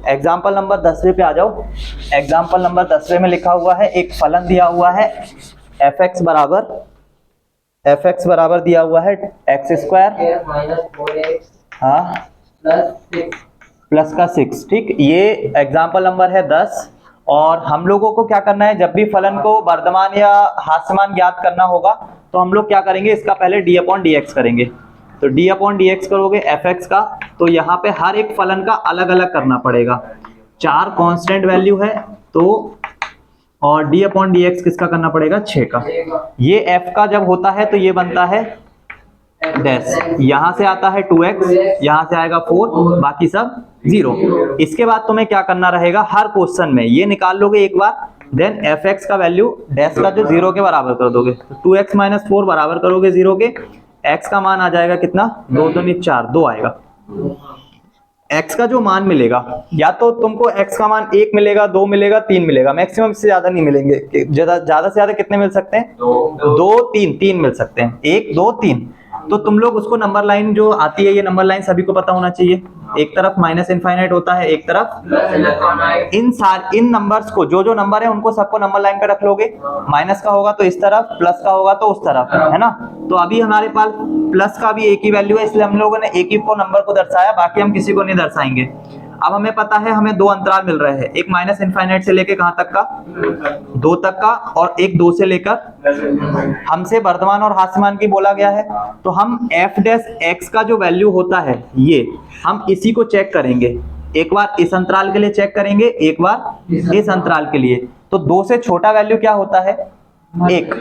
Example number 10वें पे आ जाओ। एग्जाम्पल नंबर 10वें में लिखा हुआ है, एक फलन दिया हुआ है एफ एक्स बराबर दिया हुआ है एक्स स्क्वायर हाँ प्लस का 6। ठीक, ये एग्जाम्पल नंबर है 10। और हम लोगों को क्या करना है, जब भी फलन को वर्धमान या हास्यमान ज्ञात करना होगा तो हम लोग क्या करेंगे, इसका पहले डी अपॉन डी एक्स करेंगे। तो डी अपॉन डी एक्स करोगे एफ एक्स का, तो यहाँ पे हर एक फलन का अलग अलग करना पड़ेगा। 4 कांस्टेंट वैल्यू है तो, और डी अपॉन डी एक्स किसका करना पड़ेगा, 6 का। ये एफ का जब होता है तो ये बनता है डैश, यहां से आता है 2x, यहां से आएगा 4, बाकी सब 0। इसके बाद तुम्हें क्या करना रहेगा, हर क्वेश्चन में ये निकाल लोगे एक बार, देन एफ एक्स का वैल्यू डैश का जो 0 के बराबर कर दोगे, तो 2x माइनस 4 बराबर करोगे 0 के, x का मान आ जाएगा कितना, 2 2 4, 2 आएगा। x का जो मान मिलेगा, या तो तुमको x का मान 1 मिलेगा, 2 मिलेगा, 3 मिलेगा, मैक्सिमम इससे ज्यादा नहीं मिलेंगे। ज्यादा से ज्यादा कितने मिल सकते हैं, 2 3 मिल सकते हैं, 1 2 3। तो तुम लोग उसको नंबर लाइन जो आती है, ये नंबर लाइन सभी को पता होना चाहिए, एक तरफ माइनस इनफाइनाइट होता है, एक तरफ इन नंबर्स को, जो नंबर है उनको सबको नंबर लाइन पे रख लोगे। माइनस का होगा तो इस तरफ, प्लस का होगा तो उस तरफ, है ना। तो अभी हमारे पास प्लस का भी एक ही वैल्यू है, इसलिए हम लोगों ने एक ही को नंबर को दर्शाया, बाकी हम किसी को नहीं दर्शाएंगे। अब हमें पता है हमें 2 अंतराल मिल रहे हैं, एक माइनस इनफाइनाइट से लेके कहां तक का, 2 तक का, और एक 2 से लेकर, हमसे वर्धमान और हास्यमान की बोला गया है। तो हम एफ डैश एक्स का जो वैल्यू होता है, ये हम इसी को चेक करेंगे, एक बार इस अंतराल के लिए चेक करेंगे, एक बार इस अंतराल के लिए। तो 2 से छोटा वैल्यू क्या होता है, 1।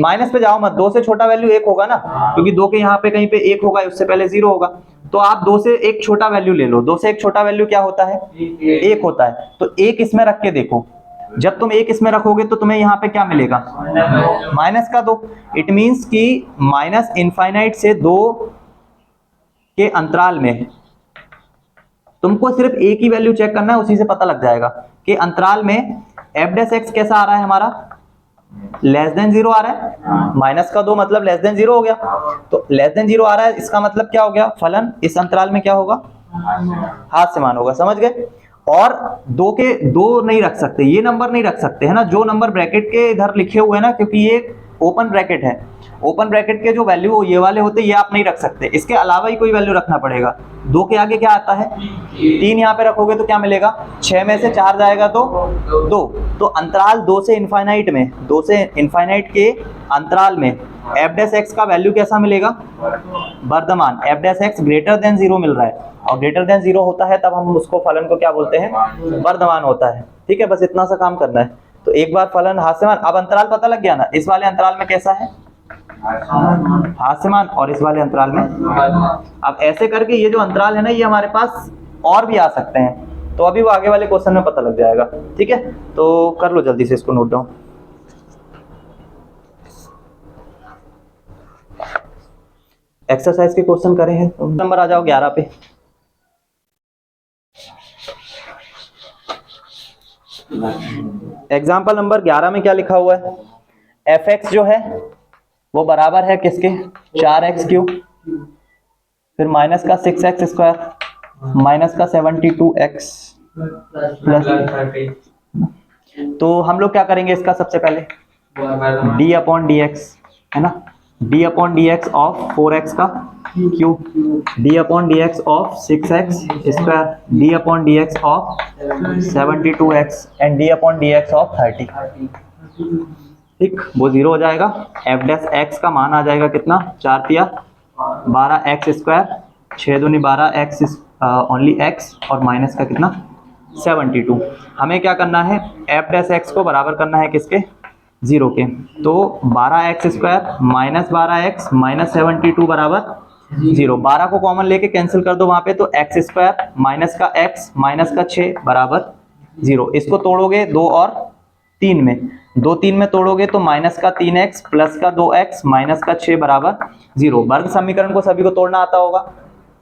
माइनस पे जाओ मत, 2 से छोटा वैल्यू 1 होगा ना, क्योंकि 2 के यहाँ पे कहीं पे 1 होगा, उससे पहले 0 होगा। तो आप 2 से एक छोटा वैल्यू ले लो, 2 से एक छोटा वैल्यू क्या होता है, 1 होता है। तो 1 इसमें रख के देखो, जब तुम 1 इसमें रखोगे तो तुम्हें यहाँ पे क्या मिलेगा, माइनस का 2। इट मीन्स कि माइनस इनफाइनाइट से 2 के अंतराल में तुमको सिर्फ एक ही वैल्यू चेक करना है, उसी से पता लग जाएगा कि अंतराल में एफ डैश एक्स कैसा आ रहा है हमारा, लेस देन 0 आ रहा है। माइनस का 2 मतलब लेस देन 0 हो गया, तो लेस देन 0 आ रहा है, इसका मतलब क्या हो गया, फलन इस अंतराल में क्या होगा, हास्यमान होगा। समझ गए। और 2 के 2 नहीं रख सकते, ये नंबर नहीं रख सकते, है ना, जो नंबर ब्रैकेट के इधर लिखे हुए हैं ना, क्योंकि ये ओपन ब्रैकेट है, ओपन ब्रैकेट के जो वैल्यू ये वाले होते हैं, ये आप नहीं रख सकते, इसके अलावा ही कोई वैल्यू रखना पड़ेगा। 2 के आगे क्या आता है, 3 यहाँ पे रखोगे तो क्या मिलेगा, 6 में से 4 जाएगा तो 2। तो अंतराल 2 से इनफाइनाइट में, 2 से इनफाइनाइट के अंतराल में एफ डैश एक्स का वैल्यू कैसा मिलेगा, वर्धमान। F dash X greater than 0 मिल रहा है, और ग्रेटर देन 0 होता है तब हम उसको फलन को क्या बोलते हैं, वर्धमान होता है। ठीक है, बस इतना सा काम करना है। तो एक बार फलन हास्यमान, अब अंतराल पता लग गया ना, इस वाले अंतराल में कैसा है, हास्यमान, और इस वाले अंतराल में। अब ऐसे करके ये जो अंतराल है ना, ये हमारे पास और भी आ सकते हैं, तो अभी वो आगे वाले क्वेश्चन में पता लग जाएगा। ठीक है, तो कर लो जल्दी से इसको नोट डाउन। एक्सरसाइज के क्वेश्चन करे हैं, नंबर आ जाओ 11 पे। एग्जाम्पल नंबर 11 में क्या लिखा हुआ है, एफ एक्स जो है वो बराबर है किसके, 4x³ फिर माइनस का 6x स्क्वायर माइनस का 72x प्लस। तो हम लोग क्या करेंगे, इसका सबसे पहले डी अपॉन डी एक्स, है ना, D upon D x of 4x का cube, D upon D x of 6x square, D upon D x of 72x and D upon D x of 30। ठीक, वो 0 हो जाएगा। एफ डैश एक्स का मान आ जाएगा कितना, 4 तिया 12x स्क्वायर, 6 दूनी 12x ओनली x, और माइनस का कितना 72। हमें क्या करना है, एफ डैश एक्स को बराबर करना है किसके, 0 के। तो 12x square minus 12x minus 72 बराबर 0। 12 को कॉमन लेके कैंसिल कर दो वहां पे, तो x स्क्वायर माइनस का x माइनस का 6 बराबर 0। इसको तोड़ोगे 2 और 3 में, 2 3 में तोड़ोगे तो माइनस का 3x प्लस का 2x माइनस का 6 बराबर 0। वर्ग समीकरण को सभी को तोड़ना आता होगा,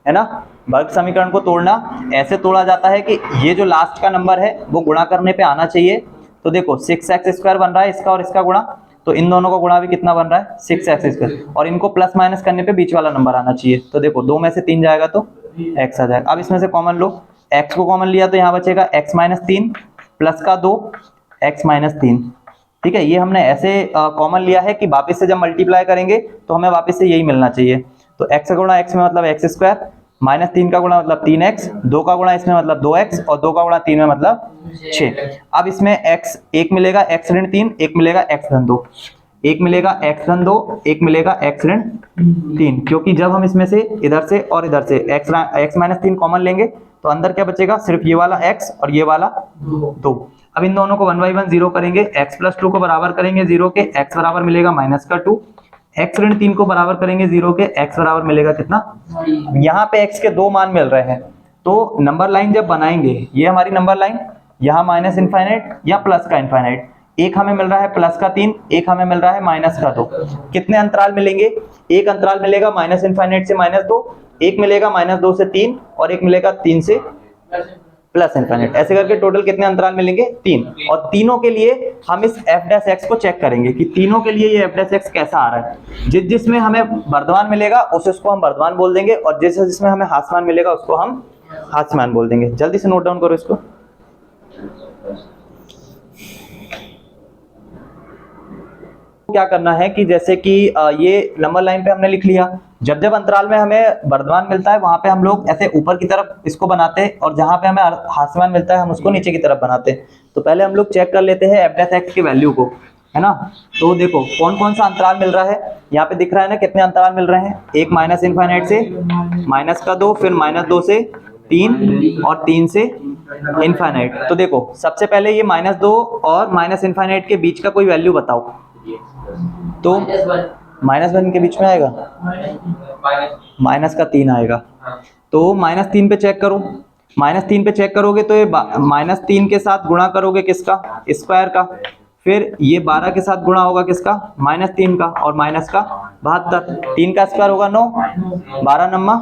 है ना। वर्ग समीकरण को तोड़ना ऐसे तोड़ा जाता है कि ये जो लास्ट का नंबर है वो गुणा करने पे आना चाहिए। तो देखो 6x स्क्वायर बन रहा है इसका और इसका गुणा, तो इन दोनों का गुणा भी कितना बन रहा है, 6x स्क्वायर, और इनको प्लस माइनस करने पे बीच वाला नंबर आना चाहिए। तो देखो 2 में से 3 जाएगा तो x आ जाएगा। अब इसमें से कॉमन लो, x को कॉमन लिया तो यहाँ बचेगा x माइनस 3 प्लस का 2 x माइनस 3। ठीक है, ये हमने ऐसे कॉमन लिया है कि वापस से जब मल्टीप्लाई करेंगे तो हमें वापस से यही मिलना चाहिए। तो x का गुणा x में मतलब x स्क्वायर, माइनस 3 का गुणा मतलब 3x, 2 का गुणा इसमें मतलब 2x और 2 का गुणा 3 में मतलब 6। अब इसमें x एक मिलेगा x ऋण 3, एक मिलेगा x धन 2, एक मिलेगा x धन 2, एक मिलेगा x ऋण 3, क्योंकि जब हम इसमें से इधर से और इधर से x माइनस 3 कॉमन लेंगे तो अंदर क्या बचेगा, सिर्फ ये वाला x और ये वाला 2। अब इन दोनों को 1 बाई 1 जीरो करेंगे, x प्लस 2 को बराबर करेंगे 0 के, x बराबर मिलेगा माइनस का 2, x ऋण 3 को बराबर करेंगे 0 के, x बराबर मिलेगा कितना, यहाँ पे x के 2 मान मिल रहे हैं। तो नंबर लाइन जब बनाएंगे, ये हमारी नंबर लाइन, यहाँ माइनस इनफाइनाइट या प्लस का इनफाइनाइट, एक हमें मिल रहा है प्लस का 3, एक हमें मिल रहा है माइनस का 2। कितने अंतराल मिलेंगे, एक अंतराल मिलेगा माइनस इनफाइनाइट से माइनस 2, एक मिलेगा माइनस 2 से 3 और एक मिलेगा 3 से प्लस इनफाइनाइट। ऐसे करके टोटल कितने अंतराल मिलेंगे, 3। और तीनों के लिए हम इस f डैश x को चेक करेंगे कि तीनों के लिए ये f डैश x कैसा आ रहा है। जिसमें हमें वर्धमान मिलेगा उसको हम वर्धमान बोल देंगे, और जिसमें हमें हास्यमान मिलेगा उसको हम हास्यमान बोल देंगे। जल्दी से नोट डाउन करो इसको। क्या करना है कि जैसे कि ये नंबर लाइन पे हमने लिख लिया, जब जब अंतराल में हमें वर्धमान मिलता है वहां पे हम लोग ऐसे ऊपर की तरफ इसको बनाते हैं, और जहां पे हमें हास्यमान मिलता है हम उसको नीचे की तरफ बनाते हैं। तो पहले हम लोग चेक कर लेते हैं f डैश x की वैल्यू को, है ना। तो देखो कौन कौन सा अंतराल मिल रहा है, यहाँ पे दिख रहा है ना कितने अंतराल मिल रहे हैं, एक माइनस इनफाइनाइट से माइनस का 2, फिर माइनस 2 से 3 और 3 से इनफाइनाइट। तो देखो सबसे पहले ये माइनस 2 और माइनस इनफाइनाइट के बीच का कोई वैल्यू बताओ। तो माइनस 1 के बीच में आएगा, माइनस का 3 आएगा। तो माइनस 3 पे चेक करो, माइनस 3 पे चेक करोगे तो ये माइनस 3 के साथ गुणा करोगे किसका, स्क्वायर का, फिर ये 12 के साथ गुणा होगा किसका, माइनस 3 का, और माइनस का 72, 3 का स्क्वायर होगा 9, 12 नम्मा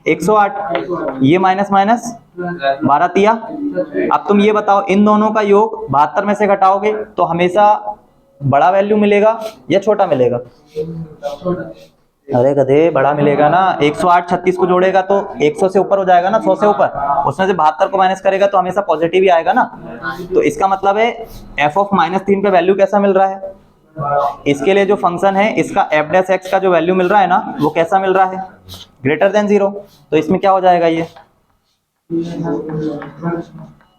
108, ये माइनस माइनस 12 तिया। अब तुम ये बताओ इन दोनों का योग 72 में से घटाओगे तो हमेशा बड़ा वैल्यू मिलेगा या छोटा मिलेगा, अरे गधे बड़ा मिलेगा ना। 108 36 को जोड़ेगा तो 100 से ऊपर हो जाएगा ना, 100 से ऊपर, उसमें से 72 को माइनस करेगा तो हमेशा पॉजिटिव ही आएगा ना। तो इसका मतलब है f ऑफ माइनस 3 पे वैल्यू कैसा मिल रहा है, इसके लिए जो फंक्शन है इसका f डैश x का जो वैल्यू मिल रहा है ना वो कैसा मिल रहा है, ग्रेटर देन 0। तो इसमें क्या हो जाएगा ये,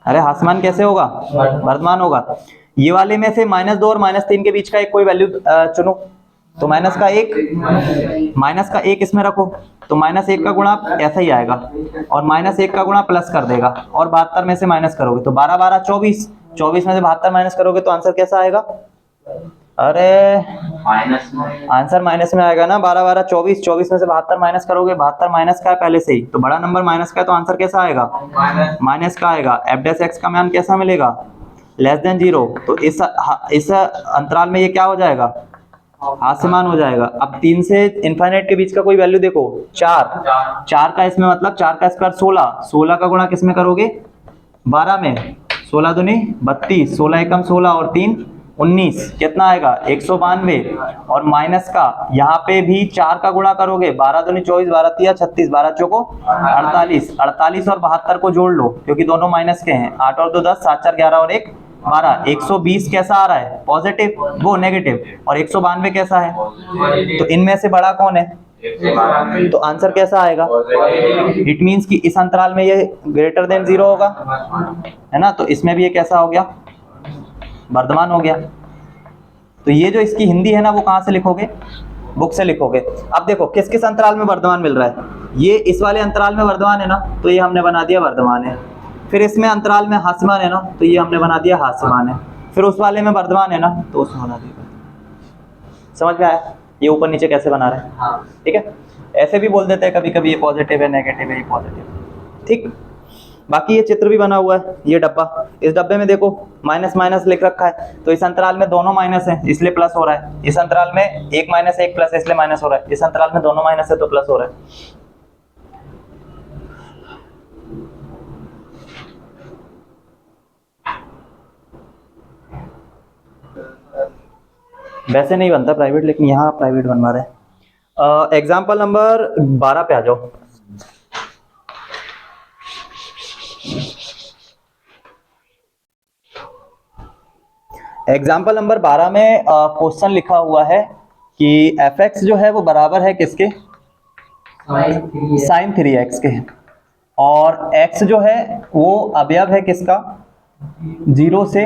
अरे हास्यमान कैसे होगा, वर्धमान होगा। ये वाले में से माइनस 2 और माइनस 3 के बीच का एक कोई वैल्यू चुनो, तो माइनस का 1 इसमें रखो, तो माइनस 1 का गुणा ऐसा ही आएगा, और माइनस 1 का गुणा प्लस कर देगा, और 72 में से माइनस करोगे तो 12 12 24, 24 में से 72 माइनस करोगे तो आंसर कैसा आएगा, अरे आंसर माइनस में आएगा ना, 12 12 24, 24 में से 72 माइनस करोगे, 72 माइनस का है पहले से ही, तो बड़ा नंबर माइनस का है, तो आंसर कैसा आएगा, माइनस का आएगा। f डैश x का मान कैसा मिलेगा, लेस देन 0। तो इस अंतराल में ये क्या हो जाएगा, हास्यमान हो जाएगा। अब 3 से इनफाइनाइट के बीच का कोई वैल्यू देखो, 4 का इसमें मतलब 4 का स्क्वायर 16, 16 का गुणा किसमें करोगे, 12 में, 16 दूनी 32, 16 एकम 16 और 3 19, कितना आएगा 192। और माइनस का यहाँ पे भी 4 का गुणा करोगे, 12 दूनी 24, 12 तिया 36, 12 चौको 48, 48 और 72 को जोड़ लो क्योंकि दोनों माइनस के हैं, 8 और 2 10, 7 4 11 और 1 12, 120 कैसा आ रहा है, पॉजिटिव, वो नेगेटिव, और 192 कैसा है, तो इनमें से बड़ा कौन है, तो आंसर कैसा आएगा, इट मींस कि इस अंतराल में ये ग्रेटर देन 0 होगा, है ना। तो इसमें भी ये कैसा हो गया, वर्धमान हो गया। तो ये जो इसकी हिंदी है ना वो कहाँ से लिखोगे, बुक से लिखोगे। अब देखो किस किस अंतराल में वर्धमान मिल रहा है, ये इस वाले अंतराल में वर्धमान है ना, तो ये हमने बना दिया वर्धमान है। फिर इसमें अंतराल में हास्यमान है ना, तो ये हमने बना दिया हास्यमान है। फिर उस वाले में वर्धमान है ना, तो उसमें बना दिया। समझ में आया ये ऊपर नीचे कैसे बना रहे हैं, ठीक है। ऐसे भी बोल देते हैं कभी कभी, ये पॉजिटिव है, नेगेटिव है, ये पॉजिटिव, ठीक। बाकी ये चित्र भी बना हुआ है, ये डब्बा, इस डब्बे में देखो माइनस माइनस लिख रखा है, तो इस अंतराल में दोनों माइनस है इसलिए प्लस हो रहा है, इस अंतराल में 1 माइनस 1 प्लस इसलिए माइनस हो रहा है, इस अंतराल में दोनों माइनस है तो प्लस हो रहा है। वैसे नहीं बनता प्राइवेट, लेकिन यहाँ प्राइवेट बनवा रहे हैं। एग्जाम्पल नंबर 12 पे आ जाओ। एग्जाम्पल नंबर 12 में क्वेश्चन लिखा हुआ है कि एफ एक्स जो है वो बराबर है किसके, साइन 3x के, और x जो है वो अवयव है किसका, 0 से।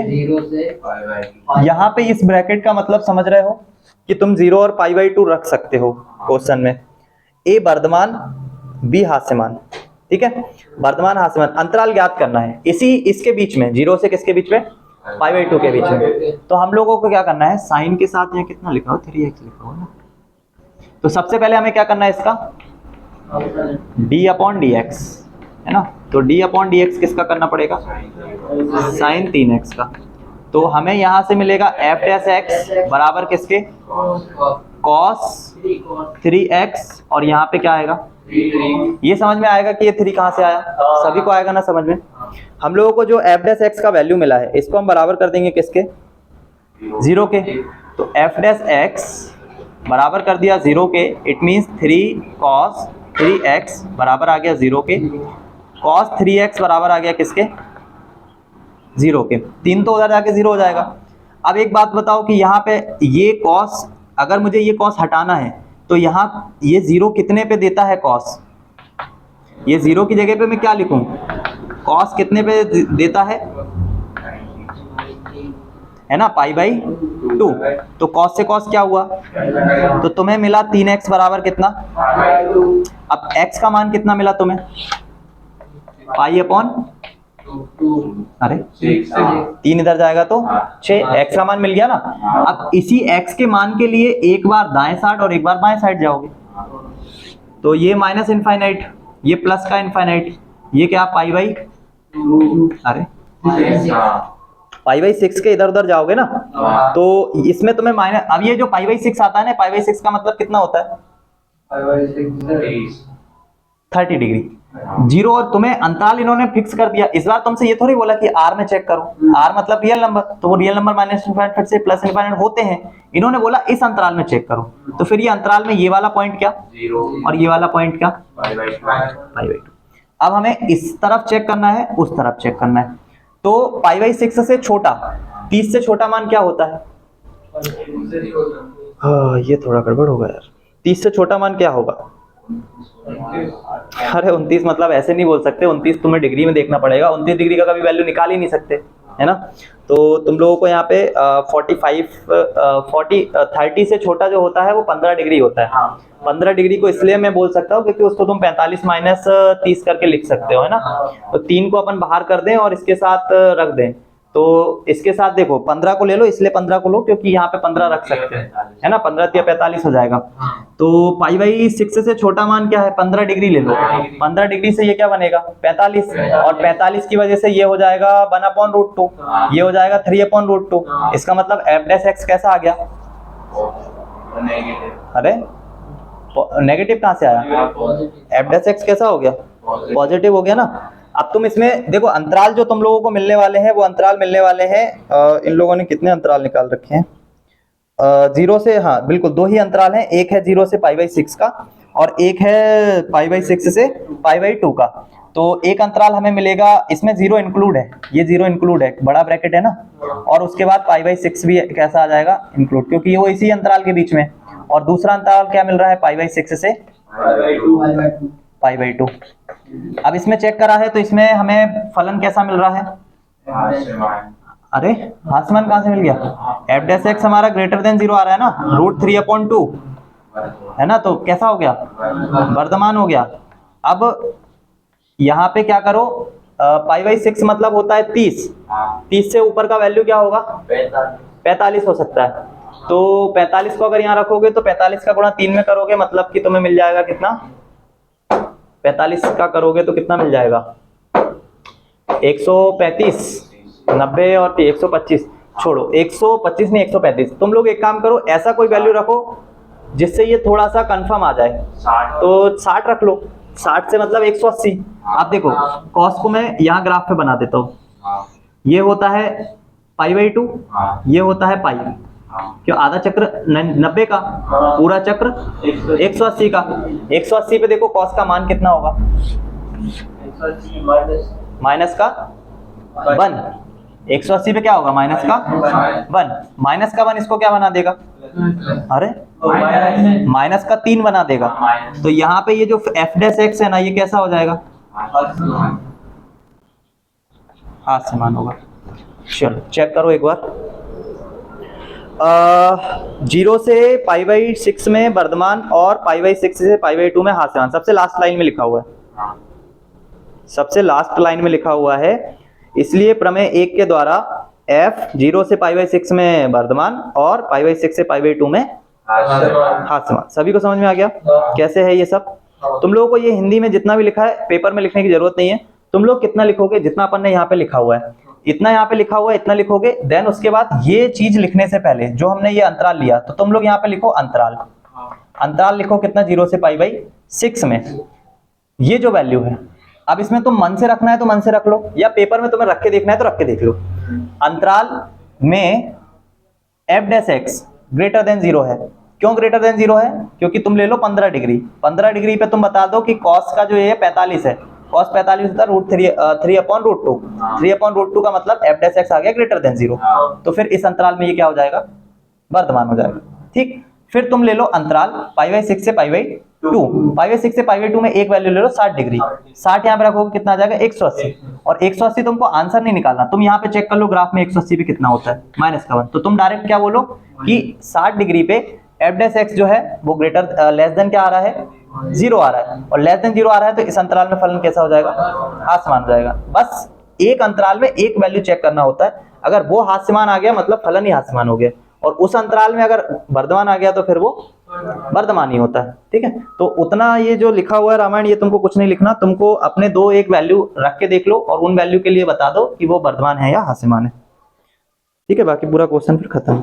यहाँ पे इस ब्रैकेट का मतलब समझ रहे हो कि तुम 0 और π/2 रख सकते हो क्वेश्चन में। ए वर्धमान, बी हास्यमान, ठीक है। वर्धमान हास्यमान अंतराल ज्ञात करना है इसी इसके बीच में, 0 से किसके बीच में, π/2 के बीच में। तो हम लोगों को क्या करना है, साइन के साथ यहाँ कितना लिखा हो, 3x लिखा हो ना। तो सबसे पहले हमें क्या करना है इसका, d/dx है ना। तो d/dx किसका करना पड़ेगा, साइन 3x का। तो हमें यहां से मिलेगा f' बराबर किसके, cos 3x, और यहाँ पे क्या आएगा, ये समझ में आएगा कि ये 3 कहाँ से आया, सभी को आएगा ना समझ में। हम लोगों को जो f' का वैल्यू मिला है इसको हम बराबर कर देंगे किसके, 0 के। तो f' बराबर कर दिया 0 के, इट मीन्स 3 cos 3x बराबर आ गया 0 के, cos 3x बराबर आ गया किसके, 0 के। 3 तो उधर जाके 0 हो जाएगा। अब एक बात बताओ कि यहाँ पे ये cos, अगर मुझे ये cos हटाना है तो यहाँ ये 0 कितने पे देता है cos, ये 0 की जगह पे मैं क्या लिखूं, cos कितने पे देता है ना, π/2। तो cos से cos क्या हुआ, तो तुम्हें मिला 3x बराबर कितना, अब x का मान कितना मिला तुम्हें, π/2, अरे 3 इधर जाएगा तो 6, x का मान मिल गया ना। अब इसी x के मान के लिए एक बार दाएं साइड और एक बार बाएं साइड जाओगे, तो ये माइनस इनफाइनाइट, ये प्लस का इनफाइनाइट, ये क्या π/2, अरे π/6 के इधर उधर जाओगे ना, तो इसमें तुम्हें माइनस, अब ये जो π/6 आता है ना, π/6 का मतलब कितना होता है, 30 डिग्री। 0 और तुम्हें अंतराल इन्होंने फिक्स कर दिया। इस बार तुमसे ये थोड़ी बोला कि r में चेक करो, r मतलब रियल नंबर, तो वो रियल नंबर माइनस इनफाइनाइट फिर से प्लस इनफाइनाइट होते हैं, इन्होंने बोला इस अंतराल में चेक करो। तो फिर ये अंतराल में ये वाला पॉइंट क्या, 0, और ये वाला पॉइंट क्या, π/2। अब हमें इस तरफ चेक करना है, उस तरफ चेक करना है। तो π/6 से छोटा, 30 से छोटा मान क्या होता है, हाँ ये थोड़ा गड़बड़ होगा यार, 30 से छोटा मान क्या होगा, अरे 29 मतलब ऐसे नहीं बोल सकते, 29 तुम्हें डिग्री में देखना पड़ेगा, 29 डिग्री का कभी वैल्यू निकाल ही नहीं सकते, है ना। तो तुम लोगों को यहाँ पे 30 से छोटा जो होता है वो 15 डिग्री होता है। 15 डिग्री को इसलिए मैं बोल सकता हूँ क्योंकि उसको तुम 45 माइनस 30 करके लिख सकते हो, है ना। तो 3 को अपन बाहर कर दें और इसके साथ रख दें, तो इसके साथ देखो 15 को ले लो, इसलिए 15 को लो क्योंकि यहाँ पे 15 रख सकते हैं, है ना। 15 या 45 हो जाएगा। तो π/6 से छोटा मान क्या है, 15 डिग्री ले लो, 15 डिग्री से ये क्या बनेगा, 45, और 45 की वजह से ये हो जाएगा 1/√2, ये हो जाएगा 3/√2। इसका मतलब f' कैसा आ गया, अरे नेगेटिव कहाँ से आया, f' कैसा हो गया, पॉजिटिव हो गया ना। अब तुम इसमें देखो अंतराल जो तुम लोगों को मिलने वाले हैं वो अंतराल मिलने वाले हैं, इन लोगों ने कितने अंतराल निकाल रखे हैं, 0 से, हाँ बिल्कुल 2 ही अंतराल हैं, एक है 0 से π/6 का और एक है π/6 से π/2 का। तो एक अंतराल हमें मिलेगा, इसमें 0 इंक्लूड है, ये 0 इंक्लूड है, बड़ा ब्रैकेट है ना, और उसके बाद π/6 भी कैसा आ जाएगा, इंक्लूड, क्योंकि वो इसी अंतराल के बीच में। और दूसरा अंतराल क्या मिल रहा है, π/6 से π/2। अब इसमें चेक करा है तो इसमें हमें फलन कैसा मिल रहा है, अरे हास्यमान कहां से मिल गया, f' हमारा ग्रेटर देन 0 आ रहा है ना, √3/2 है ना, तो कैसा हो गया, वर्धमान हो गया। अब यहाँ पे क्या करो, π/6 मतलब होता है 30 से ऊपर का वैल्यू क्या होगा, 45 हो सकता है। तो 45 को अगर यहाँ रखोगे तो 45 का गुणा 3 में करोगे, मतलब कि तुम्हें मिल जाएगा कितना, 45 का करोगे तो कितना मिल जाएगा, 135, 90 और 125, छोड़ो 125 नहीं 135। तुम लोग एक काम करो, ऐसा कोई वैल्यू रखो जिससे ये थोड़ा सा कंफर्म आ जाए, तो 60 रख लो, 60 से मतलब 180। आप देखो कॉस को मैं यहाँ ग्राफ पे बना देता हूँ, ये होता है π/2, ये होता है पाई, क्यों, आधा चक्र 90 का, पूरा चक्र 180 का। 180 पे देखो कॉस का मान कितना होगा, माइनस का 1, 180 पे क्या होगा माइनस का 1, माइनस का 1 इसको क्या बना देगा, अरे माइनस का 3 बना देगा। तो यहाँ पे ये जो एफ डैश एक्स है ना, ये कैसा हो जाएगा, हाथ समान होगा। चलो चेक करो एक बार। 0 से π/6 में वर्धमान और π/6 से π/2 में हास्यमान, सबसे लास्ट लाइन में लिखा हुआ है, सबसे लास्ट लाइन में लिखा हुआ है। इसलिए प्रमेय 1 के द्वारा f 0 से π/6 में वर्धमान और π/6 से π/2 में हास्यमान। सभी को समझ में आ गया कैसे है ये सब? तुम लोगों को ये हिंदी में जितना भी लिखा है पेपर में लिखने की जरूरत नहीं है। तुम लोग कितना लिखोगे, जितना अपन ने यहाँ पे लिखा हुआ है इतना यहाँ पे लिखा हुआ है इतना लिखोगे। देन उसके बाद ये चीज लिखने से पहले जो हमने ये अंतराल लिया, तो तुम लोग यहाँ पे लिखो अंतराल, अंतराल लिखो कितना, 0 से π/6 में ये जो वैल्यू है। अब इसमें तुम मन से रखना है तो मन से रख लो, या पेपर में तुम्हें रख के देखना है तो रख के देख लो। अंतराल में f dash X greater than 0 है। क्यों ग्रेटर देन 0 है? क्योंकि तुम ले लो 15 डिग्री, 15 डिग्री पे तुम बता दो कि कॉस का जो ये 45 है, कॉस 45 होता है √3/√2, 3/√2 का मतलब f डैश एक्स आ गया ग्रेटर देन 0। तो फिर इस अंतराल में ये क्या हो जाएगा, वर्धमान हो जाएगा। ठीक, फिर तुम ले लो अंतराल π/6 से π/2, π/6 से π/2 में एक वैल्यू ले लो 60 डिग्री, 60 यहाँ पे रखोगे कितना आ जाएगा 180। और 180 तुमको आंसर नहीं निकालना, तुम यहाँ पे चेक कर लो ग्राफ में 180 पे कितना होता है, -1। तो तुम डायरेक्ट क्या बोलो कि 60 डिग्री पे f डैश एक्स जो है वो ग्रेटर लेस देन क्या आ रहा है, 0 आ रहा है, और लेस देन 0 आ रहा है, तो इस अंतराल में फलन कैसा हो जाएगा, हास्यमान हो जाएगा। बस एक अंतराल में एक वैल्यू चेक करना होता है, अगर वो हास्यमान आ गया मतलब फलन ही हास्यमान हो गया, और उस अंतराल में अगर वर्धमान आ गया तो फिर वो वर्धमान ही होता है। ठीक है, तो उतना ये जो लिखा हुआ है रामायण, ये तुमको कुछ नहीं लिखना, तुमको अपने दो एक वैल्यू रख के देख लो और उन वैल्यू के लिए बता दो कि वो वर्धमान है या हास्यमान है। ठीक है, बाकी पूरा क्वेश्चन फिर खत्म।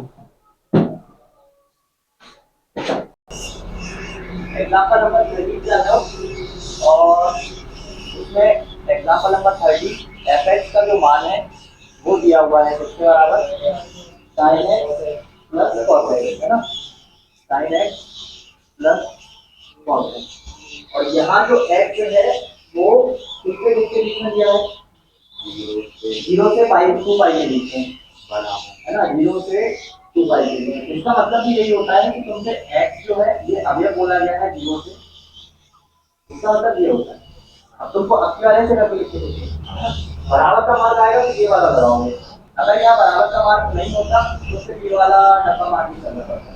एग्जांपल नंबर 30 पे आ जाओ, और उसमें एग्जांपल नंबर 30 fx का जो मान है वो दिया हुआ है किसके बराबर, sin x plus cos x, है ना, sin x plus cos x। और यहाँ जो x है वो किसके बीच में दिया है, 0 से π/2 के बीच में, है ना, 0 से 2 के बीच में। इसका मतलब भी यही होता है कि तुमसे x जो है ये अवयव बोला गया है 0 से, इसका मतलब ये होता है। अब तुमको अक्ष वाले से करके लिखते हो, बराबर का मार्क आएगा तो ये वाला लगाओगे, अगर यहाँ बराबर का मार्क नहीं होता तो फिर ये वाला डब्बा मार्क ही करना पड़ता है।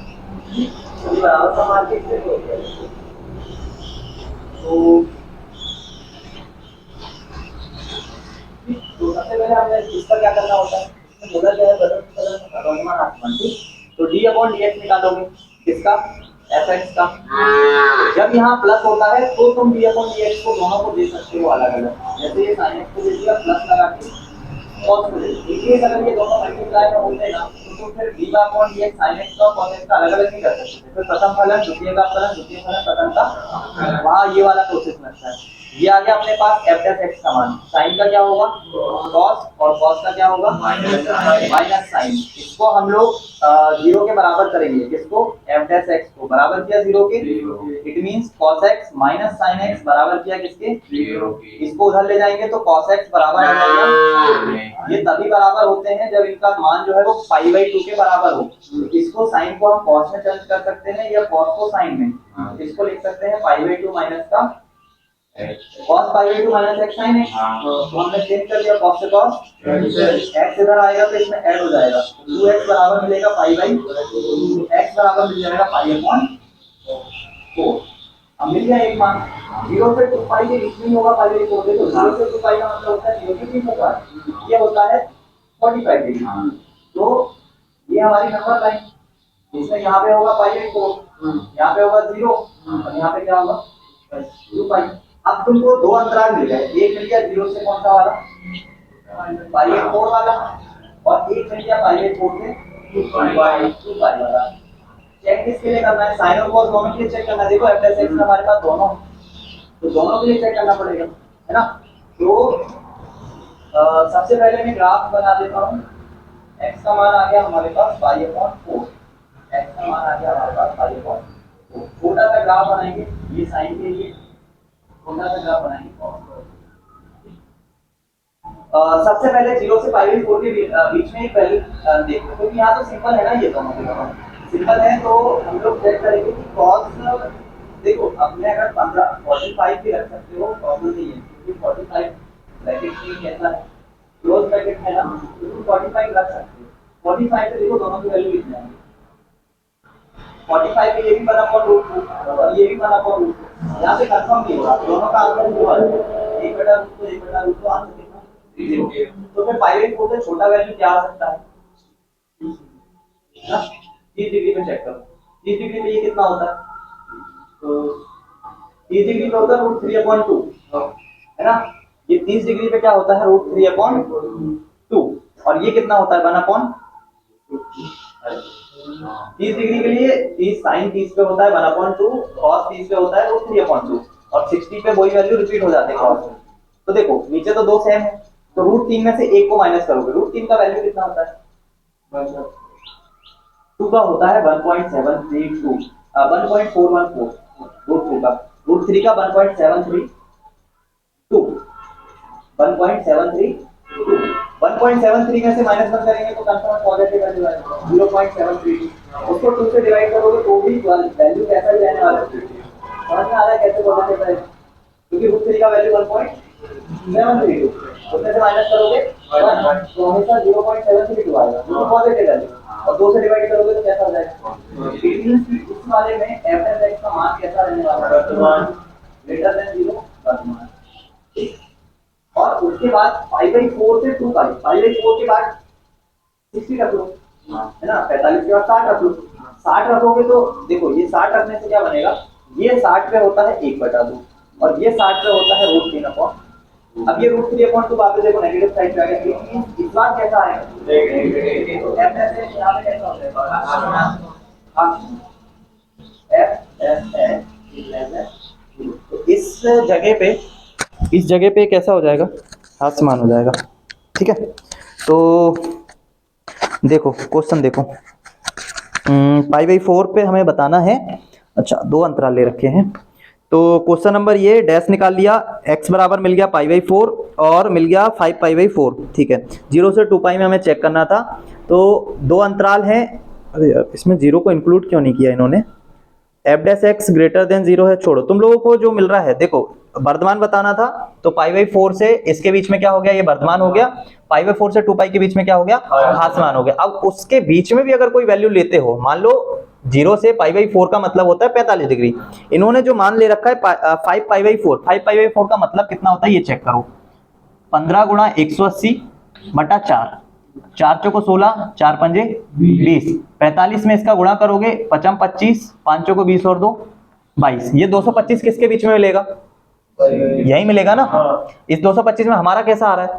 तो ये बराबर का मार्क इससे हो गया। तो सबसे पहले हमें इसका क्या करना होता है, इसमें बोला गया है वर्धमान हास्यमान। तो d/dx निकालोगे किसका, fx का। जब यहाँ प्लस होता है तो तुम d/dx को दोनों को दे सकते हो अलग अलग, जैसे ये sin x को दे दिया प्लस लगा के cos को दे दिया। अगर ये दोनों मल्टीप्लाई में होते ना तो फिर d/dx sin x का cos x का अलग अलग नहीं कर सकते। फिर प्रथम फलन द्वितीय का फलन द्वितीय फलन प्रथम का, वहाँ ये वाला प्रोसेस लगता है। ये आ गया अपने पास f डैश x का मान, sin का क्या होगा cos, और cos का क्या होगा माइनस sin। इसको हम लोग 0 के बराबर करेंगे, किसको, f डैश x को बराबर किया 0 के, it means cos x minus sin x बराबर किया किसके, 0 के। इसको उधर ले जाएंगे तो cos x बराबर आ जाएगा, ये तभी बराबर होते हैं जब इनका मान जो है वो π/2 के बराबर हो। इसको sin को हम cos में चेंज कर सकते हैं या cos को sin में, इसको लिख सकते हैं π/2 माइनस का cos π/2 minus x sin x। तो हमने चेंज कर दिया cos से cos, x इधर आएगा तो इसमें ऐड हो जाएगा, 2x बराबर मिलेगा π/2, x बराबर मिल जाएगा π/4। अब मिल गया एक मान, 0 से 2 के बीच में होगा π/4, तो 0 से 2 का मतलब होता है 0 के बीच होता है, ये होता है 45 डिग्री। तो ये हमारी नंबर लाइन, इसमें यहाँ पे होगा π/4, यहाँ पे होगा 0 और यहाँ पे क्या होगा 2π। अब तुमको दो अंतराल मिल गए, एक मिल गया 0 से कौन सा वाला π/4 वाला, और एक मिल गया π/4 से 2π वाला। चेक किसके लिए करना है, साइन और कॉस दोनों के लिए चेक करना है। देखो f डैश x हमारे पास दोनों, तो दोनों के लिए चेक करना पड़ेगा, है ना। तो सबसे पहले मैं ग्राफ बना देता हूँ। x का मान आ गया हमारे पास π/4, x का मान आ गया हमारे पास π/4। छोटा सा ग्राफ बनाएंगे, ये साइन के लिए छोटा सा ग्राफ बनाएंगे। सबसे पहले 0 से π/4 के बीच में एक वैल्यू देखो, क्योंकि यहाँ तो सिंपल है ना, ये दोनों के दोनों सिंपल है, तो हम लोग चेक करेंगे कि cos, देखो अपने अगर 45 भी रख सकते हो, प्रॉब्लम नहीं है, क्योंकि 45 ब्रैकेट में कैसा है, क्लोज ब्रैकेट है ना, तो 45 रख सकते हो। 45 से देखो दोनों की वैल्यू कितनी है, 45 पे ये भी 1/√2 और ये भी 1/√2, यहाँ पे कंफर्म नहीं होगा, दोनों का आंसर हुआ है 1/√2 1/√2, आंसर कितना 30। तो फिर π/4 से छोटा वैल्यू क्या आ सकता है ना, 30 डिग्री में चेक करो, 30 डिग्री में ये कितना होता है, तो 30 डिग्री पे होता है √3/2 है ना, ये 30 डिग्री पे क्या होता है √3/2, और ये कितना होता है 1/2। 30 डिग्री के लिए 30 sin 30 पे होता है 1/2, cos 30 पे होता है √3/2, और 60 पे वही वैल्यू रिपीट हो जाते हैं cos में। तो देखो नीचे तो दो सेम है, तो √3 में से एक को माइनस करोगे, √3 का वैल्यू कितना होता है 2 का होता है 1.732 1.414, √2 का, √3 का 1.732 1.732 1.73 में से माइनस 1 करेंगे तो कंफर्म पॉजिटिव वैल्यू आएगा 0.732, उसको 2 से डिवाइड करोगे तो भी वैल्यू कैसा ही रहने वाला है, समझ में आ रहा है कैसे पॉजिटिव है, क्योंकि √3 का वैल्यू 1.732, उसमें से माइनस करोगे 1 तो हमेशा 0.732 आएगा, जो पॉजिटिव वैल्यू, और 2 से डिवाइड करोगे तो कैसा हो जाएगा, इस वाले में f(x) का मान कैसा रहने वाला है, वर्तमान ग्रेटर देन 0 वर्तमान, और उसके बाद π/4 से 2 π/4 के बाद 60 रख लो, है ना, 45 के बाद 60 रख लो, 60 रखोगे तो देखो ये 60 रखने से क्या बनेगा, ये 60 पे होता है 1/2 और ये 60 पे होता है √3/2, अब ये √3/2 वापस देखो नेगेटिव साइड पे आ गया, इस बार कैसा आएगा तो f ऐसे यहां पे कैसा हो जाएगा तो इस जगह पे कैसा हो जाएगा, आसमान हो जाएगा, ठीक है। तो देखो क्वेश्चन देखो, π/4 पे हमें बताना है, अच्छा 2 अंतराल ले रखे हैं, तो क्वेश्चन नंबर ये डैश निकाल लिया, x बराबर मिल गया π/4 और मिल गया 5π/4, ठीक है, 0 से 2π में हमें चेक करना था, तो 2 अंतराल हैं, अरे यार इसमें 0 को इंक्लूड क्यों नहीं किया इन्होंने, f(x) ग्रेटर देन 0 है, छोड़ो, तुम लोगों को जो मिल रहा है, देखो वर्धमान बताना था, तो π/4 से इसके बीच में क्या हो गया, ये वर्धमान हो गया, π/4 से 2π के बीच में क्या हो गया, घासमान हो गया। अब उसके बीच में भी अगर कोई वैल्यू लेते हो, मान लो 0 से π/4 का मतलब होता है 45 डिग्री, इन्होंने जो मान ले रखा है 5π/4, 5π/4 का मतलब कितना होता है ये चेक करो, 15 × 180/4, 4 चौको 16, 4 पंजे 20, 45 में इसका गुणा करोगे 5 25, 5 चौको 20 और 2 22, ये 225 किसके बीच में मिलेगा, यही मिलेगा ना, इस 225 में हमारा कैसा आ रहा है,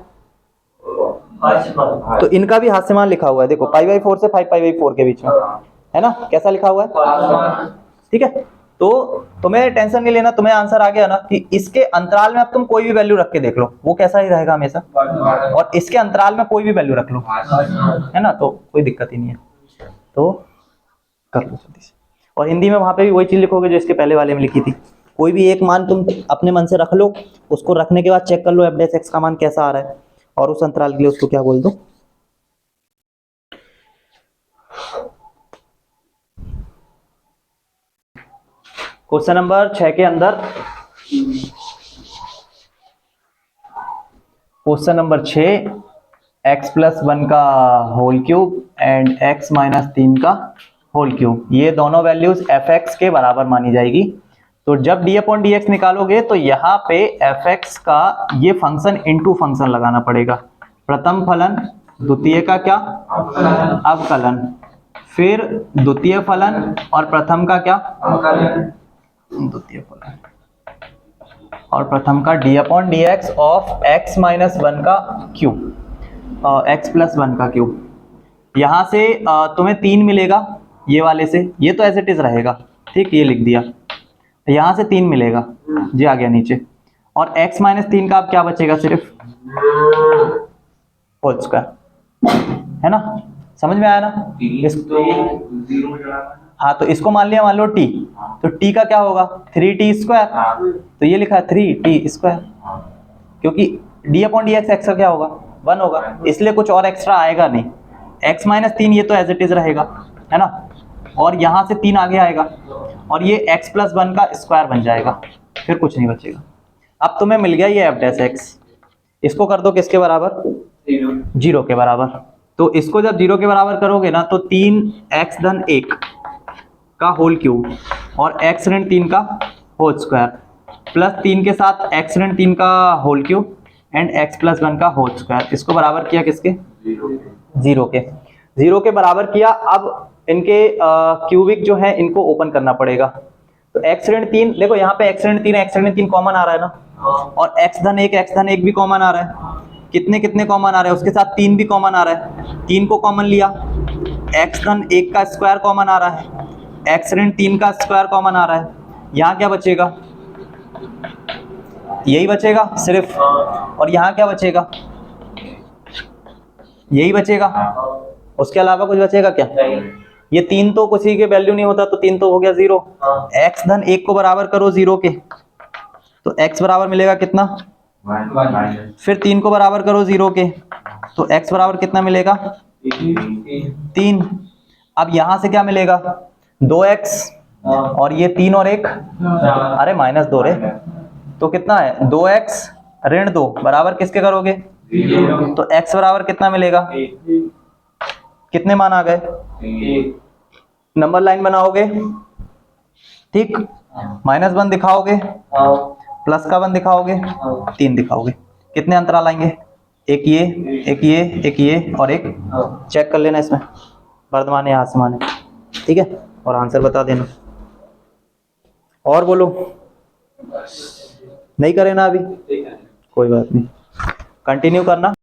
तो इनका भी हास्यमान लिखा हुआ है, देखो π/4 से 5π/4 के बीच में है ना, कैसा लिखा हुआ है, ठीक है। तो तुम्हें टेंशन नहीं लेना, तुम्हें आंसर आ गया ना, कि इसके अंतराल में अब तुम कोई भी वैल्यू रख के देख लो, वो कैसा ही रहेगा हमेशा, और इसके अंतराल में कोई भी वैल्यू रख लो, है ना, तो कोई दिक्कत ही नहीं है, तो कर लो जल्दी से। और हिंदी में वहां पे भी वही चीज लिखोगे जो इसके पहले वाले में लिखी थी, कोई भी एक मान तुम अपने मन से रख लो, उसको रखने के बाद चेक कर लो f(x) का मान कैसा आ रहा है, और उस अंतराल के लिए उसको क्या बोल दो। क्वेश्चन नंबर 6 के अंदर, क्वेश्चन नंबर 6, x+1 का होल क्यूब एंड x - 3 का होल क्यूब, ये दोनों वैल्यूज f(x) के बराबर मानी जाएगी, तो जब d/dx निकालोगे तो यहाँ पे f(x) का ये फंक्शन इनटू फंक्शन लगाना पड़ेगा, प्रथम फलन, द्वितीय का क्या अवकलन, फिर द्वितीय फलन और प्रथम का क्या द्वितीय फलन, और प्रथम का d/dx ऑफ x - 1 का क्यूब, x+1 का क्यूब, यहाँ से तुम्हें 3 मिलेगा, ये वाले से, ये तो एज इट इज रहेगा, ठीक, ये लिख दिया, यहाँ से 3 मिलेगा, जी आ गया नीचे, और x - 3 का अब क्या बचेगा, सिर्फ होल स्क्वायर, है ना, समझ में आया ना, हाँ, तो इसको मान लिया, मान लो t, तो t का क्या होगा 3t², तो ये लिखा है 3t², क्योंकि D upon D x, x का क्या होगा 1 होगा, इसलिए कुछ और एक्स्ट्रा आएगा नहीं। x माइनस 3 ये तो एज इट इज रहेगा, है ना, और यहाँ से 3 आगे आएगा और ये x प्लस 1 का स्क्वायर बन जाएगा, फिर कुछ नहीं बचेगा। अब तुम्हें मिल गया ये f डैश x, इसको कर दो किसके बराबर, 0 के बराबर। तो इसको जब 0 के बराबर करोगे ना तो 3x धन 1 का होल क्यूब और x ऋण 3 का होल स्क्वायर प्लस 3 के साथ x ऋण 3 का whole cube and x plus 1 का होल स्क्वायर, इसको बराबर किया किसके, 0 के बराबर किया। अब इनके क्यूबिक जो है इनको ओपन करना पड़ेगा। तो x ऋण 3, देखो यहाँ पे x ऋण 3 कॉमन आ रहा है ना, और x धन 1 भी कॉमन आ रहा है। कितने कितने कॉमन आ रहे हैं, उसके साथ 3 भी कॉमन आ रहा है, 3 को कॉमन लिया, x धन 1 का स्क्वायर कॉमन आ रहा है, x ऋण 3 का स्क्वायर कॉमन आ रहा है। यहाँ क्या बचेगा, यही बचेगा सिर्फ, और यहाँ क्या बचेगा, यही बचेगा, उसके अलावा कुछ बचेगा क्या। ये 3 तो किसी के वैल्यू नहीं होता, तो 3 तो हो गया 0। x धन 1 को बराबर करो 0 के, तो x बराबर मिलेगा कितना, फिर 3 को बराबर करो 0 के, तो x बराबर कितना मिलेगा 3। अब यहां से क्या मिलेगा 2x, और ये 3 और 1, अरे -2 रे, तो कितना है 2x ऋण 2 बराबर किसके करोगे, तो x बराबर कितना मिलेगा, कितने मान आ गए, नंबर लाइन बनाओगे, ठीक, -1 दिखाओगे, प्लस का 1 दिखाओगे, 3 दिखाओगे, कितने अंतराल आएंगे, एक ये एक ये एक ये और एक, चेक कर लेना इसमें वर्धमान है आसमान है, ठीक है, और आंसर बता देना। और बोलो, नहीं करे ना अभी, कोई बात नहीं, कंटिन्यू करना।